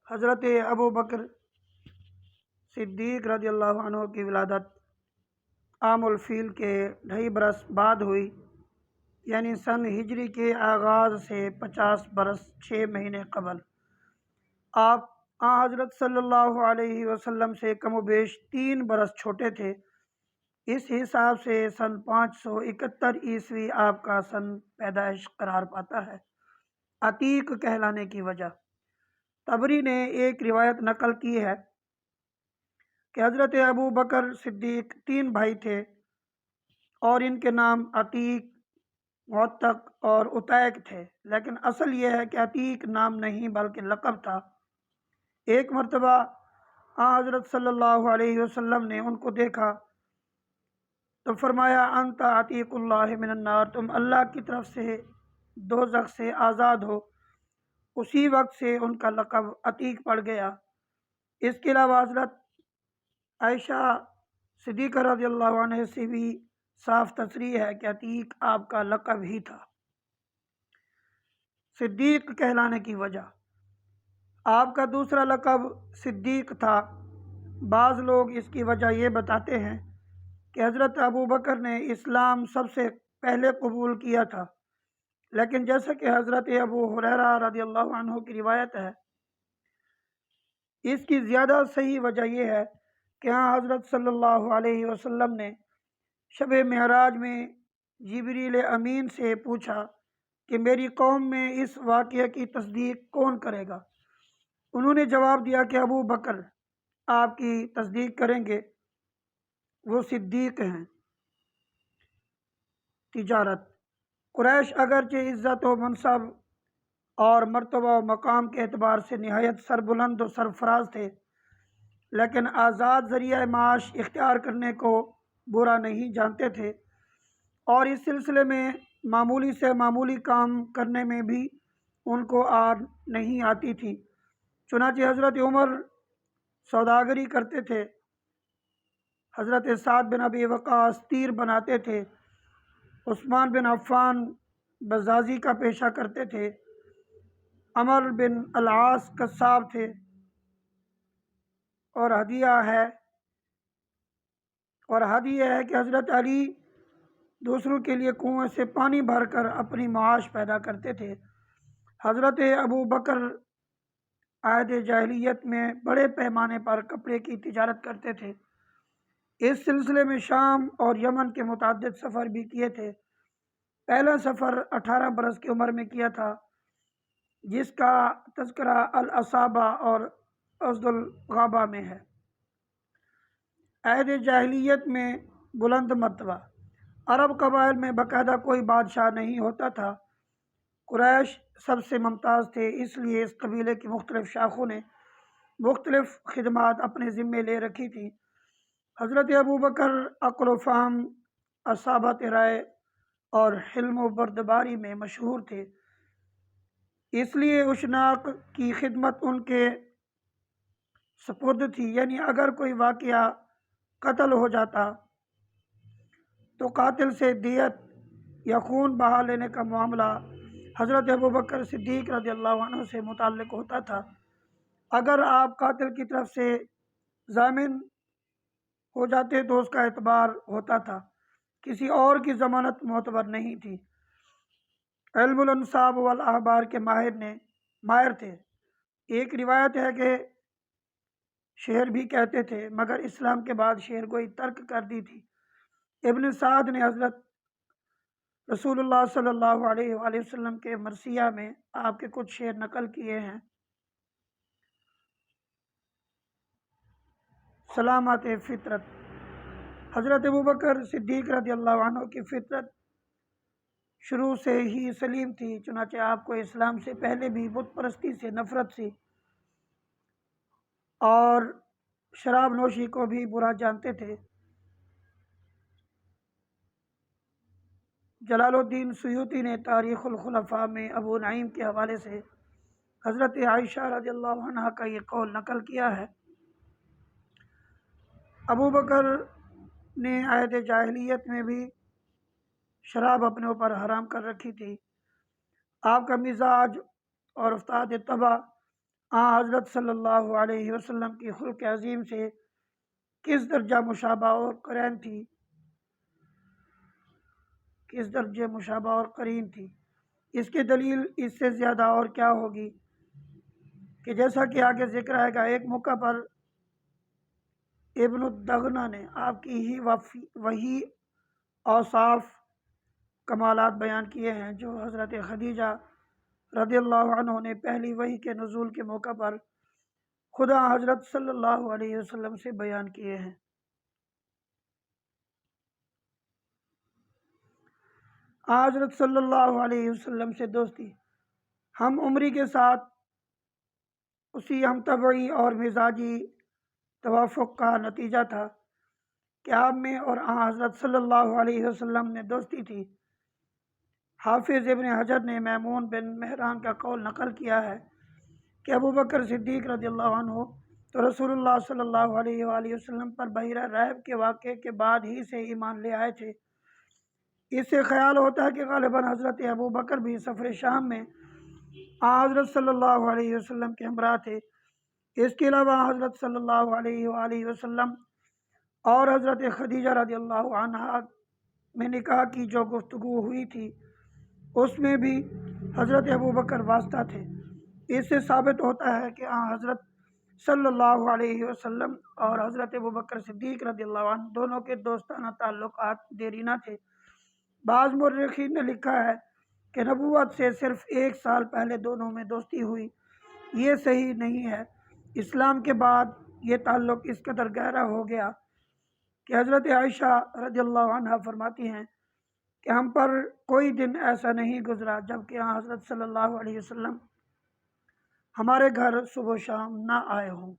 حضرت ابو بکر صدیق رضی اللہ عنہ کی ولادت عام الفیل کے 2.5 برس بعد ہوئی، یعنی سن ہجری کے آغاز سے 50 برس 6 مہینے قبل۔ آپ حضرت صلی اللہ علیہ وسلم سے کم و بیش 3 برس چھوٹے تھے۔ اس حساب سے سن 571 عیسوی آپ کا سن پیدائش قرار پاتا ہے۔ عتیق کہلانے کی وجہ، طبری نے ایک روایت نقل کی ہے کہ حضرت ابو بکر صدیق 3 بھائی تھے اور ان کے نام عتیق، معتق اور عتیق تھے، لیکن اصل یہ ہے کہ عتیق نام نہیں بلکہ لقب تھا۔ ایک مرتبہ حضرت صلی اللہ علیہ وسلم نے ان کو دیکھا تو فرمایا انت عتیق اللہ من النار، تم اللہ کی طرف سے دوزخ سے آزاد ہو۔ اسی وقت سے ان کا لقب عتیق پڑ گیا۔ اس کے علاوہ حضرت عائشہ صدیقہ رضی اللہ عنہ سے بھی صاف تصریح ہے کہ عتیق آپ کا لقب ہی تھا۔ صدیق کہلانے کی وجہ، آپ کا دوسرا لقب صدیق تھا۔ بعض لوگ اس کی وجہ یہ بتاتے ہیں کہ حضرت ابو بکر نے اسلام سب سے پہلے قبول کیا تھا، لیکن جیسا کہ حضرت ابو ہریرہ رضی اللہ عنہ کی روایت ہے، اس کی زیادہ صحیح وجہ یہ ہے کہ حضرت صلی اللہ علیہ وسلم نے شب معراج میں جبریل امین سے پوچھا کہ میری قوم میں اس واقعے کی تصدیق کون کرے گا؟ انہوں نے جواب دیا کہ ابو بکر آپ کی تصدیق کریں گے، وہ صدیق ہیں۔ تجارت، قریش اگرچہ عزت و منصب اور مرتبہ و مقام کے اعتبار سے نہایت سربلند و سرفراز تھے، لیکن آزاد ذریعہ معاش اختیار کرنے کو برا نہیں جانتے تھے، اور اس سلسلے میں معمولی سے معمولی کام کرنے میں بھی ان کو آر نہیں آتی تھی۔ چنانچہ حضرت عمر سوداگری کرتے تھے، حضرت سعد بن ابی وقاص تیر بناتے تھے، عثمان بن عفان بزازی کا پیشہ کرتے تھے، عمر بن العاص قصاب تھے، اور حدیث ہے کہ حضرت علی دوسروں کے لیے کنویں سے پانی بھر کر اپنی معاش پیدا کرتے تھے۔ حضرت ابو بکر عہد جاہلیت میں بڑے پیمانے پر کپڑے کی تجارت کرتے تھے۔ اس سلسلے میں شام اور یمن کے متعدد سفر بھی کیے تھے۔ پہلا سفر 18 برس کی عمر میں کیا تھا، جس کا تذکرہ الاصابہ اور عزد الغابہ میں ہے۔ عہد جاہلیت میں بلند مرتبہ، عرب قبائل میں باقاعدہ کوئی بادشاہ نہیں ہوتا تھا۔ قریش سب سے ممتاز تھے، اس لیے اس قبیلے کی مختلف شاخوں نے مختلف خدمات اپنے ذمے لے رکھی تھی۔ حضرت ابو بکر عقل و فہم، اصابت رائے اور حلم و بردباری میں مشہور تھے، اس لیے اشناق کی خدمت ان کے سپرد تھی، یعنی اگر کوئی واقعہ قتل ہو جاتا تو قاتل سے دیت یا خون بہا لینے کا معاملہ حضرت ابو بکر صدیق رضی اللہ عنہ سے متعلق ہوتا تھا۔ اگر آپ قاتل کی طرف سے ضامن ہو جاتے تو اس کا اعتبار ہوتا تھا، کسی اور کی ضمانت معتبر نہیں تھی۔ علم الانصاب والاحبار کے ماہر تھے۔ ایک روایت ہے کہ شعر بھی کہتے تھے، مگر اسلام کے بعد شعر گوئی ترک کر دی تھی۔ ابن سعد نے حضرت رسول اللہ صلی اللہ علیہ وآلہ وسلم کے مرثیہ میں آپ کے کچھ شعر نقل کیے ہیں۔ سلامت فطرت، حضرت ابوبکر صدیق رضی اللہ عنہ کی فطرت شروع سے ہی سلیم تھی، چنانچہ آپ کو اسلام سے پہلے بھی بت پرستی سے نفرت تھی اور شراب نوشی کو بھی برا جانتے تھے۔ جلال الدین سیوطی نے تاریخ الخلفاء میں ابو نعیم کے حوالے سے حضرت عائشہ رضی اللہ عنہ کا یہ قول نقل کیا ہے، ابو بکر نے عہد جاہلیت میں بھی شراب اپنے اوپر حرام کر رکھی تھی۔ آپ کا مزاج اور افتاد طبع حضرت صلی اللہ علیہ وسلم کی خلق عظیم سے کس درجہ مشابہ اور قرین تھی کس درجے مشابہ اور قرین تھی؟ اس کی دلیل اس سے زیادہ اور کیا ہوگی کہ جیسا کہ آگے ذکر آئے گا، ایک موقع پر ابن الدغنہ نے آپ کی ہی وہی اوصاف کمالات بیان کیے ہیں جو حضرت خدیجہ رضی اللہ عنہ نے پہلی وحی کے نزول کے موقع پر خدا حضرت صلی اللہ علیہ وسلم سے بیان کیے ہیں۔ حضرت صلی اللہ علیہ وسلم سے دوستی ہم عمری کے ساتھ اسی ہم طبعی اور مزاجی توافق کا نتیجہ تھا کہ آپ میں اور حضرت صلی اللہ علیہ وسلم نے دوستی تھی۔ حافظ ابن حجر نے میمون بن مہران کا قول نقل کیا ہے کہ ابو بکر صدیق رضی اللہ عنہ تو رسول اللہ صلی اللہ علیہ وآلہ وسلم پر بحیرہ ریب کے واقعے کے بعد ہی سے ایمان لے آئے تھے۔ اس سے خیال ہوتا ہے کہ غالباً حضرت ابو بکر بھی سفر شام میں حضرت صلی اللہ علیہ وسلم کے ہمراہ تھے۔ اس کے علاوہ حضرت صلی اللہ علیہ وآلہ وسلم اور حضرت خدیجہ رضی اللہ عنہا میں نکاح کی جو گفتگو ہوئی تھی اس میں بھی حضرت ابو بکر واسطہ تھے۔ اس سے ثابت ہوتا ہے کہ حضرت صلی اللہ علیہ وسلم اور حضرت ابو بکر صدیق رضی اللہ عنہ دونوں کے دوستانہ تعلقات دیرینہ تھے۔ بعض مورخین نے لکھا ہے کہ نبوت سے صرف 1 سال پہلے دونوں میں دوستی ہوئی۔ یہ صحیح نہیں ہے۔ اسلام کے بعد یہ تعلق اس قدر گہرا ہو گیا کہ حضرت عائشہ رضی اللہ عنہ فرماتی ہیں کہ ہم پر کوئی دن ایسا نہیں گزرا جب کہ حضرت صلی اللہ علیہ وسلم ہمارے گھر صبح و شام نہ آئے ہوں۔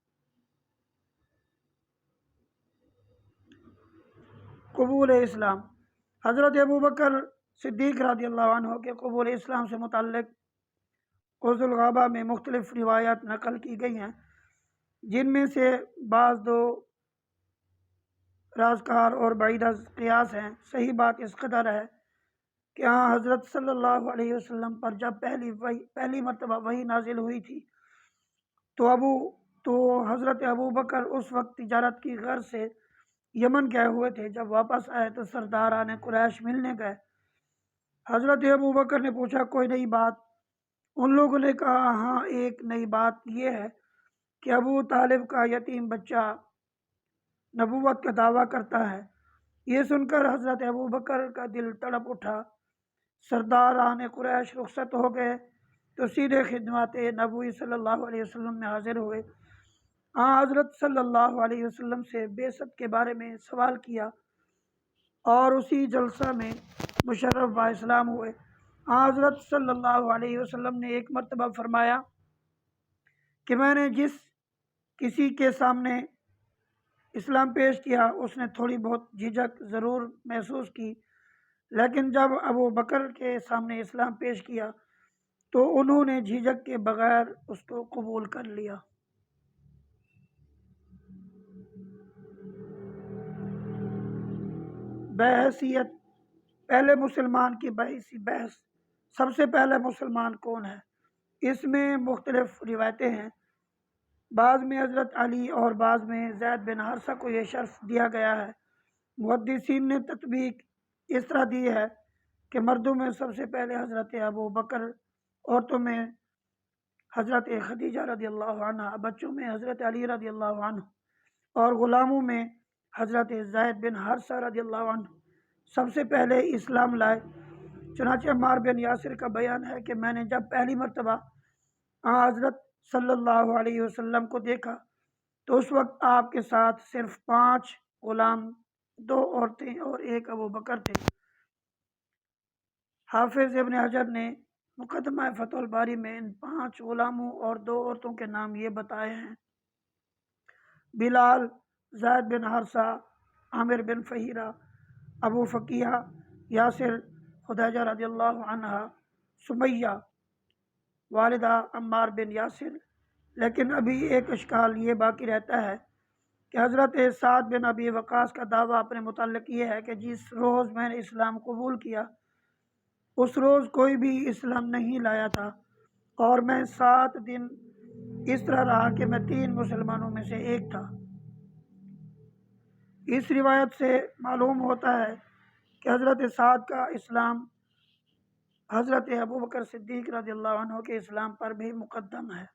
قبول اسلام حضرت ابو بکر صدیق رضی اللہ عنہ کے قبول اسلام سے متعلق کنز الغابہ میں مختلف روایات نقل کی گئی ہیں، جن میں سے بعض دو رازکار اور بعید از قیاس ہیں۔ صحیح بات اس قدر ہے کہ حضرت صلی اللہ علیہ وسلم پر جب پہلی مرتبہ وحی نازل ہوئی تھی تو حضرت ابو بکر اس وقت تجارت کی غرض سے یمن گئے ہوئے تھے۔ جب واپس آئے تو سرداران قریش ملنے گئے۔ حضرت ابو بکر نے پوچھا کوئی نئی بات؟ ان لوگوں نے کہا ہاں، ایک نئی بات یہ ہے کہ ابو طالب کا یتیم بچہ نبوت کا دعویٰ کرتا ہے۔ یہ سن کر حضرت ابو بکر کا دل تڑپ اٹھا۔ سرداران قریش رخصت ہو گئے تو سیدھے خدمات نبوی صلی اللہ علیہ وسلم میں حاضر ہوئے۔ حضرت صلی اللہ علیہ وسلم سے بعثت کے بارے میں سوال کیا اور اسی جلسہ میں مشرف با اسلام ہوئے۔ حضرت صلی اللہ علیہ وسلم نے ایک مرتبہ فرمایا کہ میں نے جس کسی کے سامنے اسلام پیش کیا اس نے تھوڑی بہت جھجک ضرور محسوس کی، لیکن جب ابو بکر کے سامنے اسلام پیش کیا تو انہوں نے جھجک کے بغیر اس کو قبول کر لیا۔ بحیثیت پہلے مسلمان کی بحث سب سے پہلے مسلمان کون ہے؟ اس میں مختلف روایتیں ہیں۔ بعض میں حضرت علی اور بعض میں زید بن حارثہ کو یہ شرف دیا گیا ہے۔ محدثین نے تطبیق اس طرح دی ہے کہ مردوں میں سب سے پہلے حضرت ابو بکر، عورتوں میں حضرت خدیجہ رضی اللہ عنہ، بچوں میں حضرت علی رضی اللہ عنہ اور غلاموں میں حضرت زید بن حارثہ رضی اللہ عنہ سب سے پہلے اسلام لائے۔ چنانچہ عمار بن یاسر کا بیان ہے کہ میں نے جب پہلی مرتبہ حضرت صلی اللہ علیہ وسلم کو دیکھا تو اس وقت آپ کے ساتھ صرف 5 غلام، 2 عورتیں اور 1 ابو بکر تھے۔ حافظ ابن حجر نے مقدمہ فتح الباری میں ان 5 غلاموں اور 2 عورتوں کے نام یہ بتائے ہیں: بلال، زید بن حارثہ، عامر بن فہیرہ، ابو فقیہ، یاسر، خدیجہ رضی اللہ عنہا، سمیہ والدہ عمار بن یاسر۔ لیکن ابھی ایک اشکال یہ باقی رہتا ہے کہ حضرت سعد بن ابی وقاص کا دعویٰ اپنے متعلق یہ ہے کہ جس روز میں نے اسلام قبول کیا اس روز کوئی بھی اسلام نہیں لایا تھا اور میں 7 دن اس طرح رہا کہ میں 3 مسلمانوں میں سے ایک تھا۔ اس روایت سے معلوم ہوتا ہے کہ حضرت سعد کا اسلام حضرت ابوبکر صدیق رضی اللہ عنہ کے اسلام پر بھی مقدم ہے۔